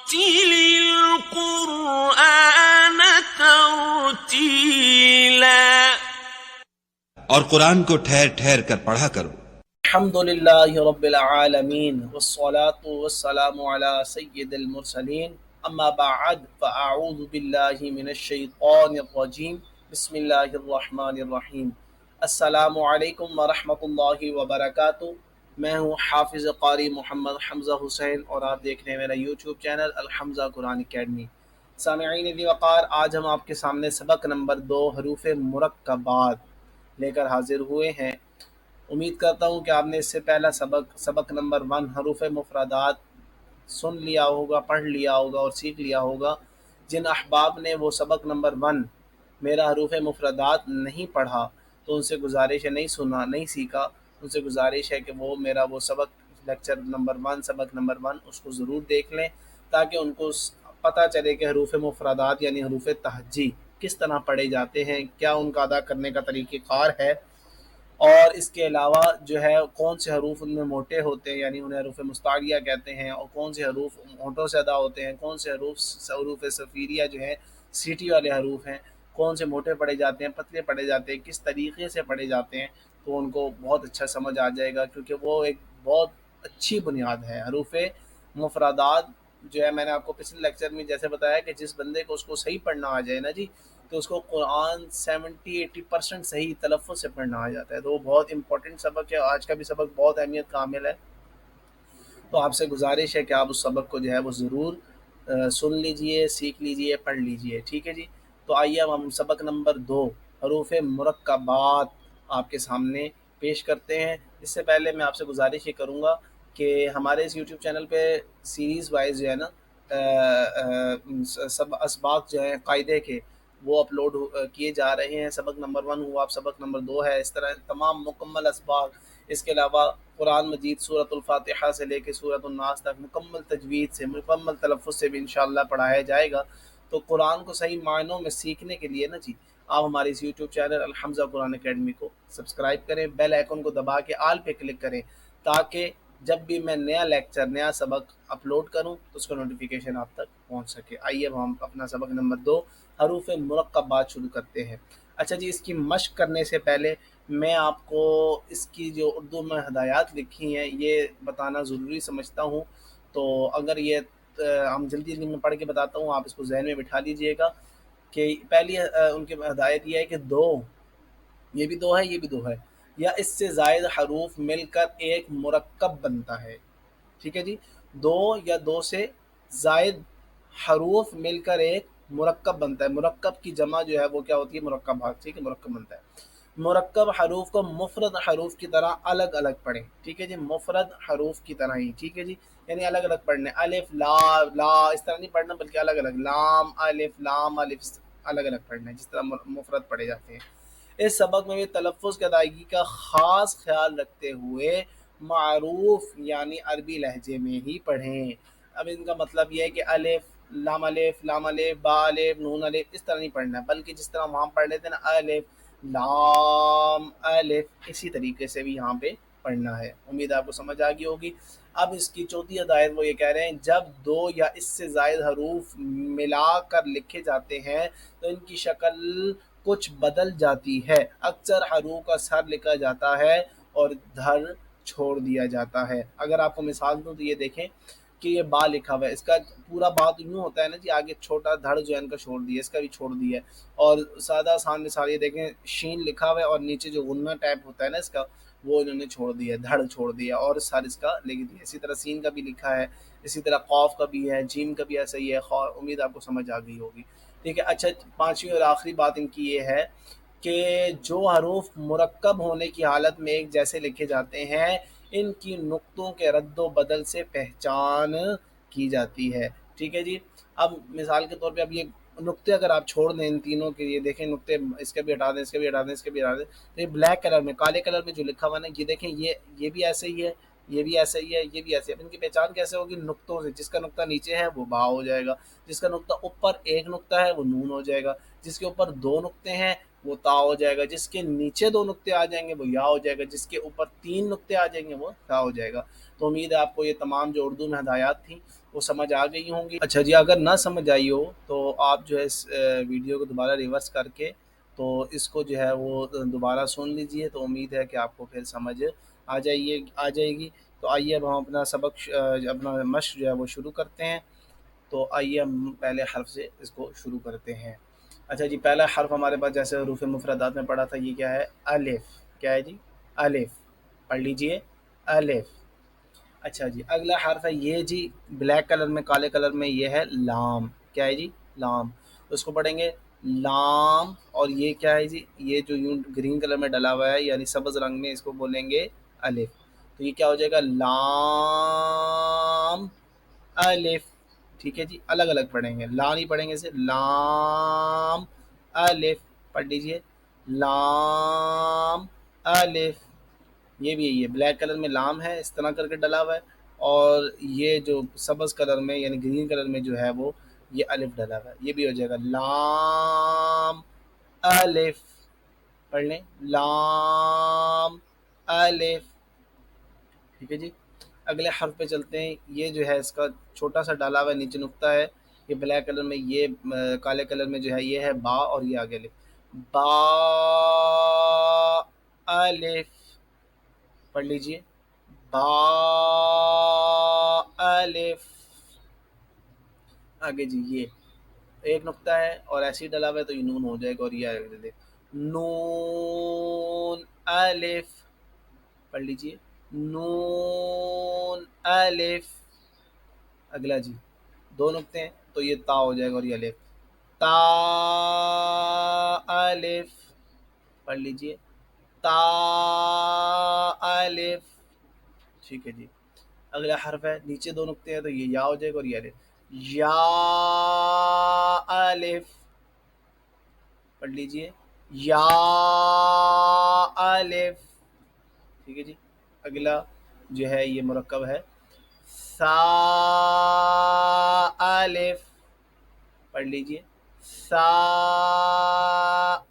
القرآن ترتیلا، اور قرآن کو ٹھہر ٹھہر کر پڑھا کرو۔ الحمد للہ رب العالمین والصلاة والسلام علی سید المرسلین، اما بعد فاعوذ باللہ من الشیطان الرجیم، بسم اللہ الرحمن الرحیم۔ السلام علیکم ورحمۃ اللہ وبرکاتہ۔ میں ہوں حافظ قاری محمد حمزہ حسین اور آپ دیکھ رہے ہیں میرا یوٹیوب چینل الحمزہ قرآن اکیڈمی۔ سامعین ذی وقار، آج ہم آپ کے سامنے سبق نمبر 2 حروف مرکبات لے کر حاضر ہوئے ہیں۔ امید کرتا ہوں کہ آپ نے اس سے پہلا سبق نمبر 1 حروف مفردات سن لیا ہوگا، پڑھ لیا ہوگا اور سیکھ لیا ہوگا۔ جن احباب نے وہ سبق نمبر 1 میرا حروف مفردات نہیں پڑھا تو ان سے گزارش ہے، نہیں سنا، نہیں سیکھا، ان سے گزارش ہے کہ وہ میرا وہ سبق لیکچر نمبر 1 سبق نمبر 1 اس کو ضرور دیکھ لیں، تاکہ ان کو پتہ چلے کہ حروف مفردات یعنی حروف تہجی کس طرح پڑھے جاتے ہیں، کیا ان کا ادا کرنے کا طریقہ کار ہے، اور اس کے علاوہ جو ہے کون سے حروف ان میں موٹے ہوتے ہیں یعنی انہیں حروف مستعلیہ کہتے ہیں، اور کون سے حروف ہونٹوں سے ادا ہوتے ہیں، کون سے حروف صفیریہ جو ہے سیٹی والے حروف ہیں، کون سے موٹے پڑھے جاتے ہیں، پتلے پڑھے جاتے ہیں، کس طریقے سے پڑھے جاتے ہیں، تو ان کو بہت اچھا سمجھ آ جائے گا، کیونکہ وہ ایک بہت اچھی بنیاد ہے۔ حروف مفردات جو ہے میں نے آپ کو پچھلے لیکچر میں جیسے بتایا کہ جس بندے کو اس کو صحیح پڑھنا آ جائے نا جی، تو اس کو قرآن 70-80% صحیح تلفظ سے پڑھنا آ جاتا ہے، تو وہ بہت امپورٹنٹ سبق ہے۔ آج کا بھی سبق بہت اہمیت کا حامل ہے، تو آپ سے گزارش ہے کہ آپ اس سبق کو جو ہے وہ ضرور سن لیجئے، سیکھ لیجئے، پڑھ لیجئے، ٹھیک ہے جی۔ تو آئیے اب ہم سبق نمبر 2 حروف مرکبات آپ کے سامنے پیش کرتے ہیں۔ اس سے پہلے میں آپ سے گزارش یہ کروں گا کہ ہمارے اس یوٹیوب چینل پہ سیریز وائز جو ہے نا سب اسباق جو ہیں قاعدے کے وہ اپلوڈ کیے جا رہے ہیں۔ سبق نمبر 1 ہوا، اب سبق نمبر 2 ہے، اس طرح تمام مکمل اسباق، اس کے علاوہ قرآن مجید سورۃ الفاتحہ سے لے کے سورۃ الناس تک مکمل تجوید سے، مکمل تلفظ سے بھی انشاءاللہ پڑھایا جائے گا۔ تو قرآن کو صحیح معنوں میں سیکھنے کے لیے نا جی، آپ ہمارے اس یوٹیوب چینل الحمزہ قرآن اکیڈمی کو سبسکرائب کریں، بیل آئیکن کو دبا کے آل پہ کلک کریں، تاکہ جب بھی میں نیا لیکچر، نیا سبق اپلوڈ کروں تو اس کا نوٹیفیکیشن آپ تک پہنچ سکے۔ آئیے اب ہم اپنا سبق نمبر 2 حروف مرکبات شروع کرتے ہیں۔ اچھا جی، اس کی مشق کرنے سے پہلے میں آپ کو اس کی جو اردو میں ہدایات لکھی ہیں یہ بتانا ضروری سمجھتا ہوں، تو اگر یہ ہم جلدی جلدی میں پڑھ کے بتاتا ہوں، آپ اس کو ذہن میں بٹھا لیجئے گا کہ پہلی ان کی ہدایت یہ ہے کہ 2، یہ بھی 2 ہے، یہ بھی 2 ہے، یا اس سے زائد حروف مل کر ایک مرکب بنتا ہے، ٹھیک ہے جی۔ 2 یا 2 سے زائد حروف مل کر ایک مرکب بنتا ہے۔ مرکب کی جمع جو ہے وہ کیا ہوتی ہے؟ مرکبات، ٹھیک ہے، مرکب بنتا ہے۔ مرکب حروف کو مفرد حروف کی طرح الگ الگ پڑھیں، ٹھیک ہے جی، مفرد حروف کی طرح ہی، ٹھیک ہے جی، یعنی الگ الگ پڑھنے، الف لا لا اس طرح نہیں پڑھنا، بلکہ الگ الگ، لام الف لام الف الگ الگ پڑھنا ہے جس طرح مفرد پڑھے جاتے ہیں۔ اس سبق میں بھی تلفظ کی ادائیگی کا خاص خیال رکھتے ہوئے معروف یعنی عربی لہجے میں ہی پڑھیں۔ اب ان کا مطلب یہ ہے کہ الف لام الف با الف نون الف اس طرح نہیں پڑھنا ہے، بلکہ جس طرح وہاں پڑھ لیتے ہیں نا الف لام الف، اسی طریقے سے بھی یہاں پہ پڑھنا ہے۔ امید آپ کو سمجھ آ گئی ہوگی۔ اب اس کی چوتھی ہدایت وہ یہ کہہ رہے ہیں، جب 2 یا اس سے زائد حروف ملا کر لکھے جاتے ہیں تو ان کی شکل کچھ بدل جاتی ہے۔ اکثر حروف کا سر لکھا جاتا ہے اور دھر چھوڑ دیا جاتا ہے۔ اگر آپ کو مثال دوں تو یہ دیکھیں کہ یہ با لکھا ہوا ہے، اس کا پورا با تو یوں ہوتا ہے نا جی، آگے چھوٹا دھڑ جو ہے ان کا چھوڑ دیا، اس کا بھی چھوڑ دیا ہے، اور سادہ آسان مثال یہ دیکھیں شین لکھا ہوا ہے اور نیچے جو غنہ ٹائپ ہوتا ہے نا اس کا وہ انہوں نے چھوڑ دیا، دھڑ چھوڑ دیا اور سر اس کا لکھ دیا۔ اسی طرح سین کا بھی لکھا ہے، اسی طرح قاف کا بھی ہے، جیم کا بھی ایسا ہی ہے۔ امید آپ کو سمجھ آ گئی ہوگی، ٹھیک ہے۔ اچھا، 5ویں اور آخری بات ان کی یہ ہے کہ جو حروف مرکب ہونے کی حالت میں ایک جیسے لکھے جاتے ہیں ان کی نقطوں کے رد و بدل سے پہچان کی جاتی ہے، ٹھیک ہے جی۔ اب مثال کے طور پہ اب یہ نقطے اگر آپ چھوڑ دیں ان تینوں کے، یہ دیکھیں نقطے اس کے بھی ہٹا دیں، اس کے بھی ہٹا دیں، اس کے بھی ہٹا دیں، تو یہ بلیک کلر میں، کالے کلر میں جو لکھا ہوا ہے نا، یہ دیکھیں یہ بھی ایسے ہی ہے، یہ بھی ایسا ہی ہے، یہ بھی ایسے ہے۔ اب ان کی پہچان کیسے ہوگی؟ نقطوں سے۔ جس کا نقطہ نیچے ہے وہ با ہو جائے گا، جس کا نقطہ اوپر ایک نقطہ ہے وہ نون ہو جائے گا، جس کے اوپر 2 نقطے ہیں وہ تا ہو جائے گا، جس کے نیچے 2 نقطے آ جائیں گے وہ یا ہو جائے گا، جس کے اوپر 3 نقطے آ جائیں گے وہ تا ہو جائے گا۔ تو امید ہے آپ کو یہ تمام جو اردو میں ہدایات تھیں وہ سمجھ آ گئی ہوں گی. اچھا جی، اگر نہ سمجھ آئی ہو تو آپ جو ہے اس ویڈیو کو دوبارہ ریورس کر کے تو اس کو جو ہے وہ دوبارہ سن لیجئے. تو امید ہے کہ آپ کو پھر سمجھ آ جائے گی. تو آئیے اب ہم اپنا سبق اپنا مشق جو ہے وہ شروع کرتے ہیں. تو آئیے ہم پہلے حرف سے اس کو شروع کرتے ہیں. اچھا جی، پہلا حرف ہمارے پاس جیسے حروف مفردات میں پڑھا تھا، یہ کیا ہے؟ الف. کیا ہے جی؟ الف. پڑھ لیجئے الف. اچھا جی، اگلا حرف ہے یہ جی، بلیک کلر میں، کالے کلر میں، یہ ہے لام. کیا ہے جی؟ لام. اس کو پڑھیں گے لام. اور یہ کیا ہے جی؟ یہ جو یوں گرین کلر میں ڈلا ہوا ہے یعنی سبز رنگ میں، اس کو بولیں گے الف. تو یہ کیا ہو جائے گا؟ لام الف. ٹھیک ہے جی، الگ الگ پڑھیں گے، لا نہیں پڑھیں گے، اسے لام الف. پڑھ لیجئے لام الف. یہ بھی یہ بلیک کلر میں لام ہے، اس طرح کر کے ڈلا ہوا ہے. اور یہ جو سبز کلر میں یعنی گرین کلر میں جو ہے وہ یہ الف ڈلا ہوا ہے. یہ بھی ہو جائے گا لام الف. پڑھ لیں لام الف. ٹھیک ہے جی، اگلے حرف پہ چلتے ہیں. یہ جو ہے اس کا چھوٹا سا ڈالا ہوا ہے، نیچے نقطہ ہے. یہ بلیک کلر میں، یہ کالے کلر میں جو ہے یہ ہے با، اور یہ آگے لکھ با الف. پڑھ لیجئے با الف. آگے جی، یہ ایک نقطہ ہے اور ایسے ہی ڈلا ہوا ہے تو یہ نون ہو جائے گا، اور یہ آگے دے نون الف. پڑھ لیجئے نون الف. اگلا جی، دو نقطے ہیں تو یہ تا ہو جائے گا، اور یہ الف تا الف. پڑھ لیجئے تا الف. ٹھیک ہے جی، اگلا حرف ہے، نیچے دو نقطے ہیں تو یہ یا ہو جائے گا، اور یہ الف یا الف. پڑھ لیجئے یا الف. ٹھیک ہے جی، اگلا جو ہے یہ مرکب ہے سا الف. پڑھ لیجئے سا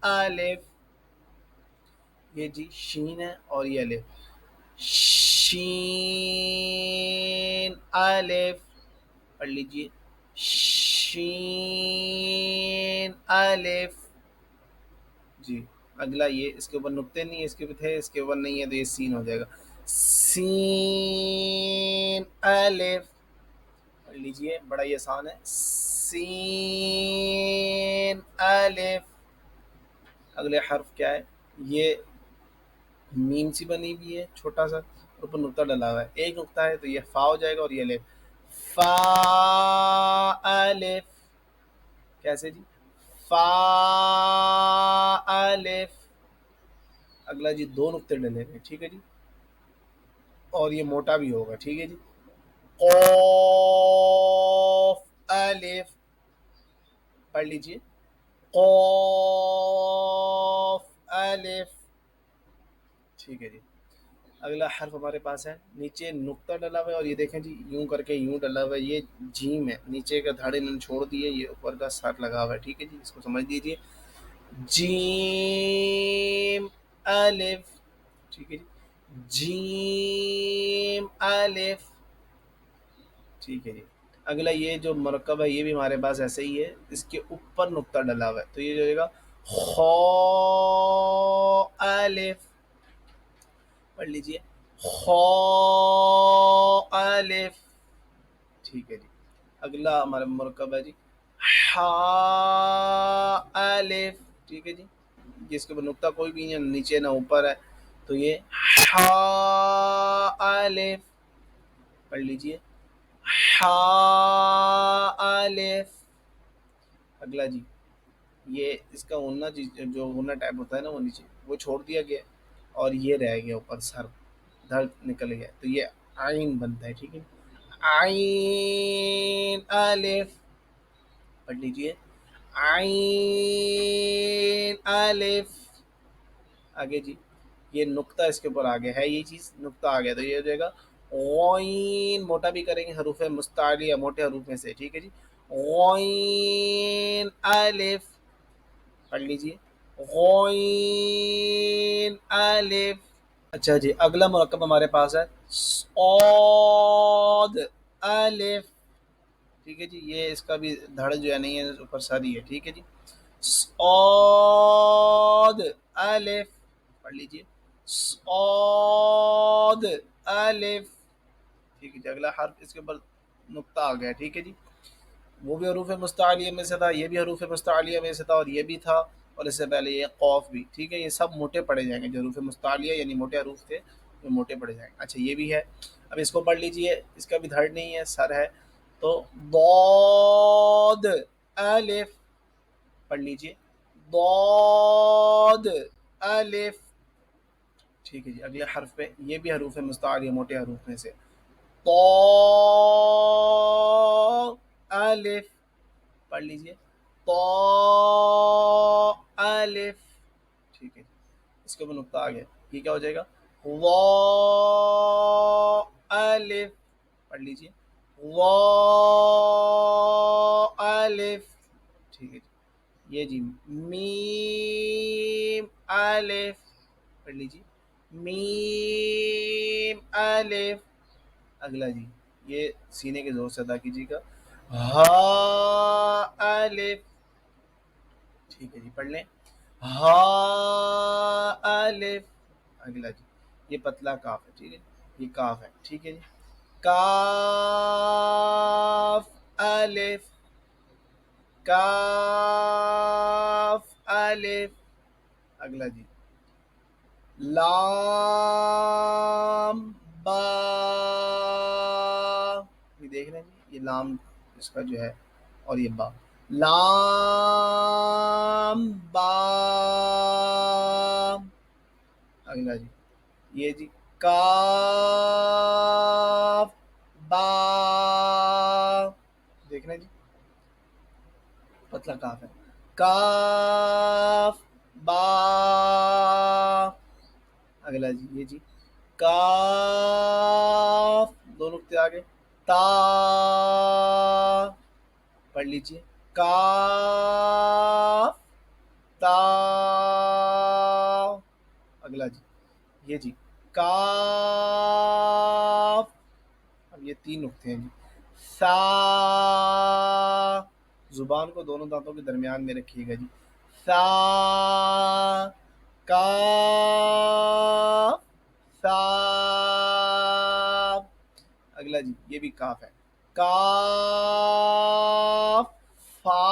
الف. یہ جی شین ہے اور یہ الف شین الف. پڑھ لیجئے شین الف. جی، اگلا یہ اس کے اوپر نقطے نہیں ہے، اس کے اوپر تھے، اس کے اوپر نہیں ہے تو یہ سین ہو جائے گا سین الف. پڑھ لیجئے، بڑا ہی آسان ہے سین الف. اگلے حرف کیا ہے؟ یہ میم سی بنی ہوئی ہے چھوٹا سا، اوپر نقطہ ڈلا ہوا ہے، ایک نقطہ ہے تو یہ فا ہو جائے گا، اور یہ الف فا الف. کیسے جی؟ فا الف. اگلا جی، دو نقطے ڈلے ہوئے. ٹھیک ہے جی، اور یہ موٹا بھی ہوگا. ٹھیک ہے جی، قاف الف. پڑھ لیجئے قاف الف. ٹھیک ہے جی، اگلا حرف ہمارے پاس ہے، نیچے نقطہ ڈلا ہوا ہے، اور یہ دیکھیں جی یوں کر کے یوں ڈلا ہوا ہے، یہ جیم ہے. نیچے کا دھاڑے میں نے چھوڑ دیے، یہ اوپر کا سر لگا ہوا ہے. ٹھیک ہے جی، اس کو سمجھ لیجیے جیم الف. ٹھیک ہے جی، جیم الف. ٹھیک ہے جی، اگلا یہ جو مرکب ہے یہ بھی ہمارے پاس ایسے ہی ہے، اس کے اوپر نقطہ ڈلا ہوا ہے تو یہ جو ہوگا خا الف. پڑھ لیجئے خا الف. ٹھیک ہے جی، اگلا ہمارا مرکب ہے جی ہا الف. ٹھیک ہے جی، جس کے اوپر نقطہ کوئی بھی نہیں ہے، نیچے نہ اوپر ہے تو یہ ہا الف. پڑھ لیجئے ہا الف. اگلا جی، یہ اس کا غنہ جو غنہ ٹائپ ہوتا ہے نا، وہ نیچے وہ چھوڑ دیا گیا اور یہ رہ گیا اوپر، سر دھڑ نکل گیا تو یہ عین بنتا ہے. ٹھیک ہے، عین الف. پڑھ لیجئے عین الف. آگے جی، یہ نقطہ اس کے اوپر آگے ہے، یہ چیز نقطہ آ گیا تو یہ ہو جائے گا غین. موٹا بھی کریں گے، حروف مستعلیہ موٹے حروف میں سے. ٹھیک ہے جی، غین الف. پڑھ لیجئے غین الف. اچھا جی، اگلا مرکب ہمارے پاس ہے صاد الف. ٹھیک ہے جی، یہ اس کا بھی دھڑ جو ہے نہیں ہے، اوپر سر ہی ہے. ٹھیک ہے جی. صاد الف پڑھ لیجئے. صاد الف. ٹھیک ہے جی. اگلا حرف اس کے اوپر نقطہ آ گیا. ٹھیک ہے جی. وہ بھی حروف مستعلیہ میں سے تھا، یہ بھی حروف مستعلیہ میں سے تھا، اور یہ بھی تھا، اور اس سے پہلے یہ قوف بھی. ٹھیک ہے. یہ سب موٹے پڑے جائیں گے. جو حروف مستعلیہ یعنی موٹے حروف تھے وہ موٹے پڑے جائیں گے. اچھا یہ بھی ہے. اب اس کو پڑھ لیجئے. اس کا بھی دھڑ نہیں ہے، سر ہے. تو ضاد الف پڑھ لیجئے. ضاد الف. ٹھیک ہے جی. اگلے حرف پہ یہ بھی حروف مستعلیہ موٹے حروف میں سے. طا الف پڑھ لیجئے. طا الف. ٹھیک ہے جی. اس کے اوپر نقطہ آ گیا. یہ کیا ہو جائے گا؟ وا الف پڑھ لیجئے. وا الف. ٹھیک ہے جی. یہ جی میم الف پڑھ لیجیے. میم الف. اگلا جی یہ سینے کے زور سے ادا کیجیے گا. ہا الف. ٹھیک ہے جی. پڑھ لیں. ہا الف. اگلا جی یہ پتلا کاف ہے. ٹھیک ہے. یہ کاف ہے. ٹھیک ہے جی. کاف الف. کاف الف. اگلا جی لام با. یہ دیکھ رہے ہیں جی یہ لام اس کا جو ہے اور یہ با. لام با. اگلا جی یہ جی کاف با. دیکھ رہے ہیں جی پتلا کاف ہے. کاف با. اگلا جی یہ جی کاف دو نقطے آگے. تا پڑھ لیجئے. کاف تا. اگلا جی یہ جی کاف. اب یہ تین نقطے ہیں جی. سا. زبان کو دونوں دانتوں کے درمیان میں رکھیے گا جی. سا. کاف سا. اگلا جی یہ بھی کاف ہے. کاف فا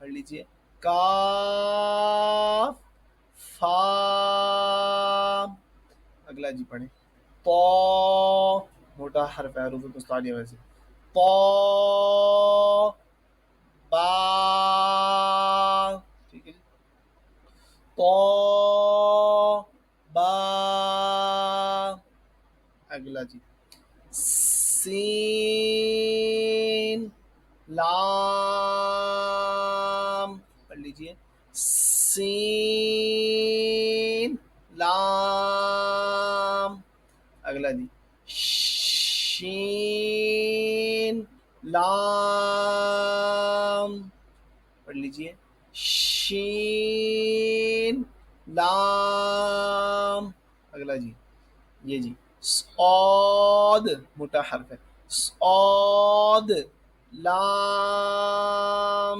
پڑھ لیجئے. کاف فا. اگلا جی پڑھیں. تو موٹا حرف ہے حروف مستعلیہ میں سے. تو با. ٹھیک ہے جی. تو با. اگلا جی سین لام پڑھ لیجئے. سین لام. اگلا جی شین لام پڑھ لیجئے. شین لام. اگلا جی یہ جی صاد موٹا حرف ہے. صاد لام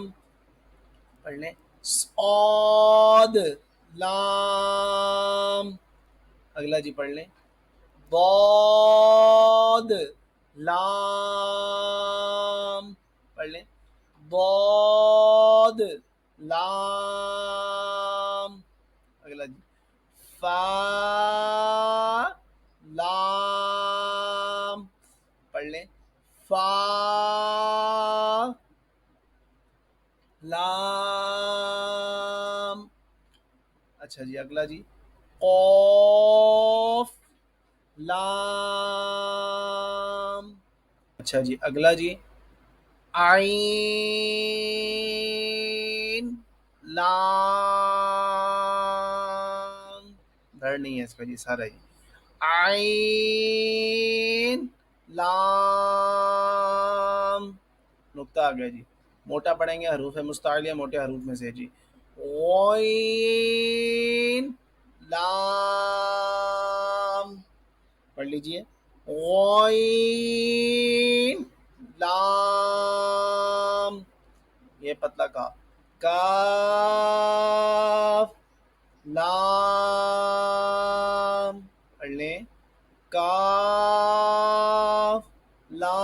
پڑھ لیں. صاد لام. اگلا جی پڑھ لیں. ضاد لام پڑھ لیں. ضاد لام. اگلا جی فا لام پڑھ لیں. فا لام. اچھا جی اگلا جی قوف لام. اچھا جی اگلا جی عین لام. دھڑ نہیں ہے اس کا جی سارا جی. عین لام. نقطہ آ گیا جی. موٹا پڑھیں گے حروف مستعلیہ موٹے حروف میں سے جی. غین لام پڑھ لیجئے. غین لام، یہ پتلا کا، کاف، لام، پڑھ لیں، کاف، لام،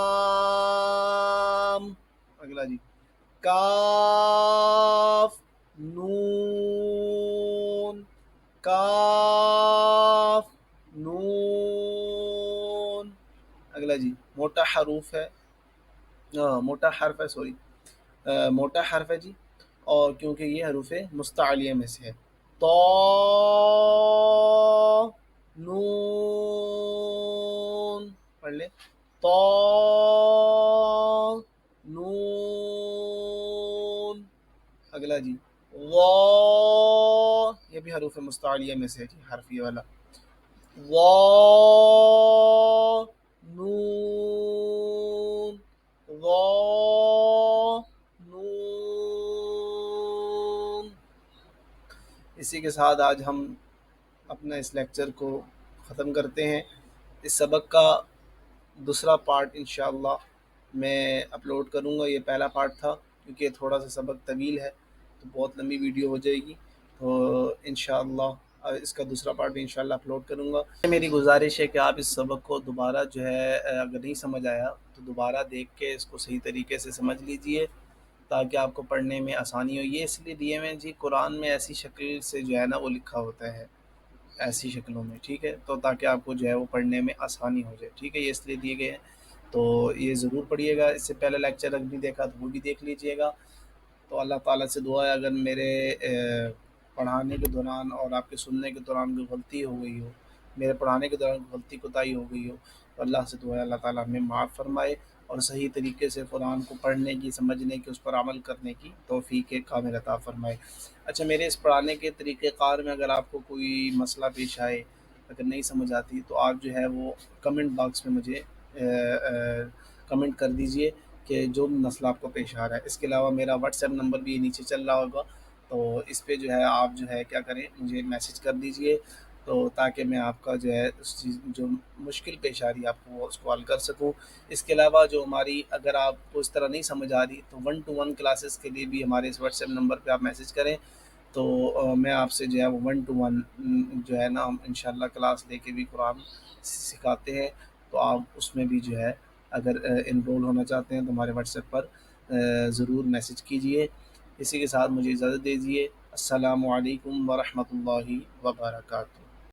اگلا جی، کاف، نون، کاف، نون، اگلا جی، موٹا حروف ہے، موٹا حرف ہے، سوری، موٹا حرف ہے جی، اور کیونکہ یہ حروف مستعلیہ میں سے ہے، تو، نون، پڑھ لیں، تو، نون، اگلا جی، وا، یہ بھی حروف مستعلیہ میں سے ہے جی، حرف یہ والا، وا، نون، وا، نون۔ اسی کے ساتھ آج ہم اپنا اس لیکچر کو ختم کرتے ہیں۔ اس سبق کا دوسرا پارٹ انشاءاللہ میں اپلوڈ کروں گا، یہ پہلا پارٹ تھا کیونکہ تھوڑا سا سبق طویل ہے تو بہت لمبی ویڈیو ہو جائے گی، تو انشاءاللہ اس کا دوسرا پارٹ بھی انشاءاللہ اپلوڈ کروں گا۔ میری گزارش ہے کہ آپ اس سبق کو دوبارہ جو ہے اگر نہیں سمجھ آیا تو دوبارہ دیکھ کے اس کو صحیح طریقے سے سمجھ لیجئے تاکہ آپ کو پڑھنے میں آسانی ہو۔ یہ اس لیے دیے ہوئے جی، قرآن میں ایسی شکل سے جو ہے نا وہ لکھا ہوتا ہے، ایسی شکلوں میں، ٹھیک ہے، تو تاکہ آپ کو جو ہے وہ پڑھنے میں آسانی ہو جائے، ٹھیک ہے، یہ اس لیے دیے گئے ہیں، تو یہ ضرور پڑھیے گا۔ اس سے پہلے لیکچر اگر نہیں دیکھا تو وہ بھی دیکھ لیجئے گا۔ تو اللہ تعالیٰ سے دعا ہے اگر میرے پڑھانے کے دوران اور آپ کے سننے کے دوران کوئی غلطی ہو گئی ہو، میرے پڑھانے کے دوران غلطی کوتاہی ہو گئی ہو، تو اللہ سے دعا ہے اللہ تعالیٰ ہمیں معاف فرمائے اور صحیح طریقے سے قرآن کو پڑھنے کی، سمجھنے کی، اس پر عمل کرنے کی توفیق کامل عطا فرمائے۔ اچھا، میرے اس پڑھانے کے طریقہ کار میں اگر آپ کو کوئی مسئلہ پیش آئے، اگر نہیں سمجھ آتی تو آپ جو ہے وہ کمنٹ باکس میں مجھے کمنٹ کر دیجئے کہ جو مسئلہ آپ کو پیش آ رہا ہے۔ اس کے علاوہ میرا واٹس ایپ نمبر بھی نیچے چل رہا ہوگا، تو اس پہ جو ہے آپ جو ہے کیا کریں، مجھے میسج کر دیجئے تو تاکہ میں آپ کا جو ہے اس چیز جو مشکل پیش آ رہی ہے آپ کو اس کو حل کر سکوں۔ اس کے علاوہ جو ہماری اگر آپ کو اس طرح نہیں سمجھ آ رہی تو 1-to-1 کلاسز کے لیے بھی ہمارے اس واٹس ایپ نمبر پہ آپ میسج کریں، تو میں آپ سے جو ہے وہ 1-to-1 جو ہے نا ہم انشاءاللہ کلاس لے کے بھی قرآن سکھاتے ہیں، تو آپ اس میں بھی جو ہے اگر انرول ہونا چاہتے ہیں تو ہمارے واٹس ایپ پر ضرور میسج کیجئے۔ اسی کے ساتھ مجھے اجازت دیجیے۔ السلام علیکم ورحمۃ اللہ وبرکاتہ۔